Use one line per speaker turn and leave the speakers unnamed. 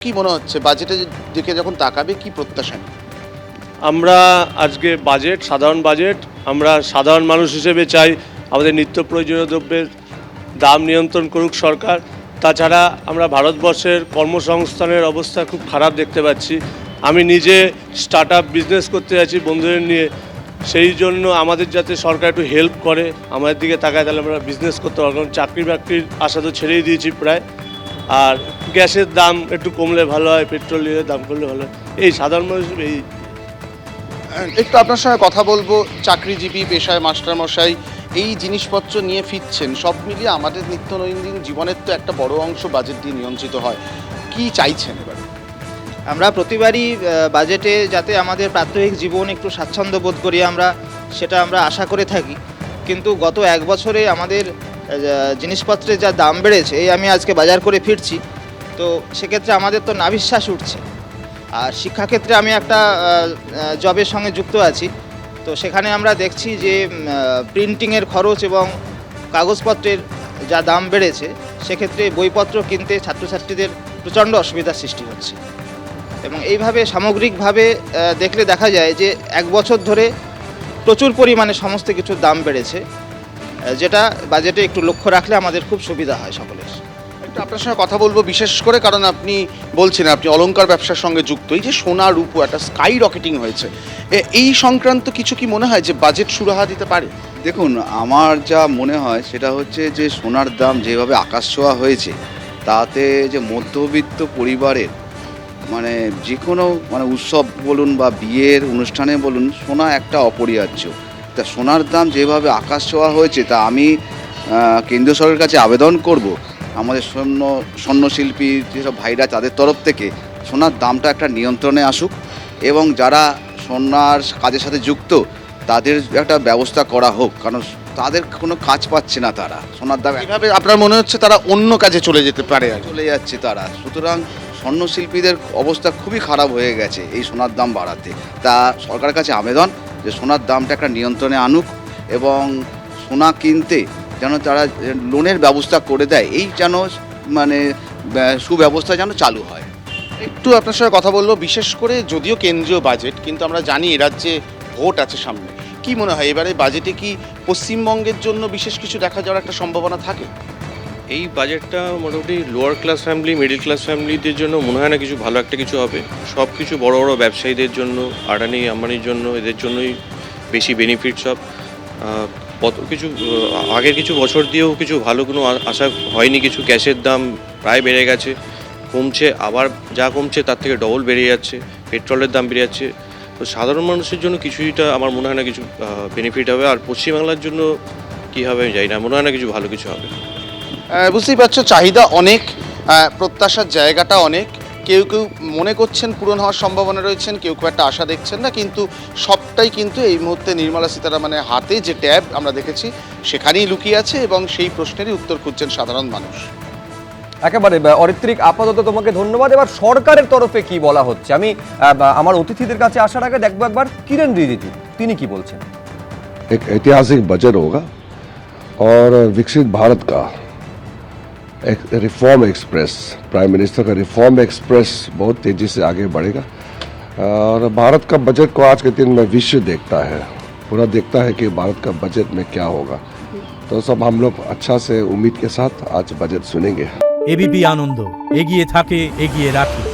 কি মনে হচ্ছে বাজেটে দিকে যখন তাকাবে কি প্রত্যাশা?
আমরা আজকে সাধারণ বাজেট আমরা সাধারণ মানুষ হিসেবে চাই আমাদের নিত্য প্রয়োজনীয় দ্রব্যের দাম নিয়ন্ত্রণ করুক সরকার। তাছাড়া আমরা ভারতবর্ষের কর্মসংস্থানের অবস্থা খুব খারাপ দেখতে পাচ্ছি। আমি নিজে স্টার্ট আপ বিজনেস করতে যাচ্ছি বন্ধুদের নিয়ে, সেই জন্য আমাদের যাতে সরকার একটু হেল্প করে, আমাদের দিকে তাকায়, তাহলে আমরা বিজনেস করতে পারবো। কারণ চাকরি বাকরির আশা তো ছেড়েই দিয়েছি প্রায়। আর গ্যাসের দাম একটু কমলে ভালো হয়, পেট্রোলের দাম করলে ভালো হয়। এই সাধারণ মানুষ এই
একটু আপনার সঙ্গে কথা বলবো। চাকরিজীবী পেশায় মাস্টারমশাই এই জিনিসপত্র নিয়ে ফিরছেন, সব মিলিয়ে আমাদের নিত্য নৈমিত্তিক জীবনের তো একটা বড় অংশ বাজেট দিয়ে নিয়ন্ত্রিত হয়। কি চাইছেন এবার?
আমরা প্রতিবারই বাজেটে যাতে আমাদের প্রাত্যহিক জীবন একটু স্বাচ্ছন্দ্য বোধ করি সেটা আমরা আশা করে থাকি। কিন্তু গত এক বছরে আমাদের জিনিসপত্রের যা দাম বেড়েছে, আমি আজকে বাজার করে ফিরছি, তো সেক্ষেত্রে আমাদের তো নাভিশ্বাস উঠছে। আর শিক্ষাক্ষেত্রে আমি একটা জবের সঙ্গে যুক্ত আছি, তো সেখানে আমরা দেখছি যে প্রিন্টিংয়ের খরচ এবং কাগজপত্রের যা দাম বেড়েছে, সেক্ষেত্রে বইপত্র কিনতে ছাত্রছাত্রীদের প্রচণ্ড অসুবিধার সৃষ্টি হচ্ছে। এবং এইভাবে সামগ্রিকভাবে দেখলে দেখা যায় যে এক বছর ধরে প্রচুর পরিমাণে সমস্ত কিছুর দাম বেড়েছে, যেটা বাজেটে একটু লক্ষ্য রাখলে আমাদের খুব সুবিধা হয় সকলের।
একটু আপনার সঙ্গে কথা বলবো বিশেষ করে, কারণ আপনি বলছেন আপনি অলংকার ব্যবসার সঙ্গে যুক্ত। এই যে সোনা রূপো একটা স্কাই রকেটিং হয়েছে, এই সংক্রান্ত কিছু কি মনে হয় যে বাজেট সুরাহা দিতে পারে?
দেখুন, আমার যা মনে হয় সেটা হচ্ছে যে সোনার দাম যেভাবে আকাশ ছোঁয়া হয়েছে, তাতে যে মধ্যবিত্ত পরিবারের যে কোনো উৎসব বলুন বা বিয়ের অনুষ্ঠানে বলুন, সোনা একটা অপরিহার্য। তা সোনার দাম যেভাবে আকাশ ছোঁয়া হয়েছে, তা আমি কেন্দ্রীয় সরকারের কাছে আবেদন করব আমাদের স্বর্ণশিল্পী যেসব ভাইরা, তাদের তরফ থেকে সোনার দামটা একটা নিয়ন্ত্রণে আসুক, এবং যারা সোনার কাজের সাথে যুক্ত তাদের একটা ব্যবস্থা করা হোক, কারণ তাদের কোনো কাজ পাচ্ছে না, তারা সোনার দাম
এভাবে আপনার মনে হচ্ছে তারা অন্য কাজে চলে যেতে পারে আর
চলে যাচ্ছে তারা। সুতরাং স্বর্ণশিল্পীদের অবস্থা খুবই খারাপ হয়ে গেছে এই সোনার দাম বাড়াতে। তা সরকারের কাছে আবেদন যে সোনার দামটা একটা নিয়ন্ত্রণে আনুক, এবং সোনা কিনতে যেন তারা লোনের ব্যবস্থা করে দেয়, এই যেন সুব্যবস্থা যেন চালু হয়।
একটু আপনার সঙ্গে কথা বলবো বিশেষ করে, যদিও কেন্দ্রীয় বাজেট, কিন্তু আমরা জানি এ রাজ্যে ভোট আছে সামনে। কি মনে হয় এবারে বাজেটে কি পশ্চিমবঙ্গের জন্য বিশেষ কিছু দেখা যাওয়ার একটা সম্ভাবনা থাকে?
এই বাজেটটা মোটামুটি lower class family, middle class ফ্যামিলিদের জন্য মনে হয় না কিছু ভালো একটা কিছু হবে। সব কিছু বড় বড় ব্যবসায়ীদের জন্য, আদানি আম্বানির জন্য, এদের জন্যই বেশি বেনিফিট সব। কত কিছু আগের কিছু বছর দিয়েও কিছু ভালো কোনো আশা হয়নি কিছু। গ্যাসের দাম প্রায় বেড়ে গেছে, কমছে, আবার যা কমছে তার থেকে ডবল বেড়ে যাচ্ছে, পেট্রোলের দাম বেড়ে যাচ্ছে। তো সাধারণ মানুষের জন্য কিছুটা আমার মনে হয় না কিছু বেনিফিট হবে। আর পশ্চিমবাংলার জন্য কী হবে আমি জানি না, মনে হয় না কিছু ভালো কিছু হবে।
বুঝতেই পারছো, চাহিদা অনেক, প্রত্যাশার জায়গাটা অনেক। কেউ কেউ মনে করছেন পূরণ হওয়ার সম্ভাবনা রয়েছেন, কেউ কেউ একটা আশা দেখছেন না, কিন্তু সবটাই কিন্তু এই মুহূর্তে নির্মলা সীতারামনের হাতে যে ট্যাব আমরা দেখেছি সেখানেই লুকিয়ে আছে, এবং সেই প্রশ্নেরই উত্তর খুঁজছেন সাধারণ মানুষ।
একেবারে অরিত্রিক, আপাতত তোমাকে ধন্যবাদ। এবার সরকারের তরফে কি বলা হচ্ছে, আমি আমার অতিথিদের কাছে আসার আগে দেখবো একবার কিরেন রিজিজু তিনি কি বলছেন।
एक ऐतिहासिक बजट होगा और विकसित भारत का एक रिफॉर्म एक्सप्रेस, प्राइम मिनिस्टर का रिफॉर्म एक्सप्रेस बहुत तेज़ी से आगे बढ़ेगा। और भारत का बजट को आज के दिन में विश्व देखता है, पूरा देखता है कि भारत का बजट में क्या होगा। तो सब हम लोग अच्छा से उम्मीद के साथ आज बजट सुनेंगे।
एबीपी आनंद एगिए थाके एगिए राखे।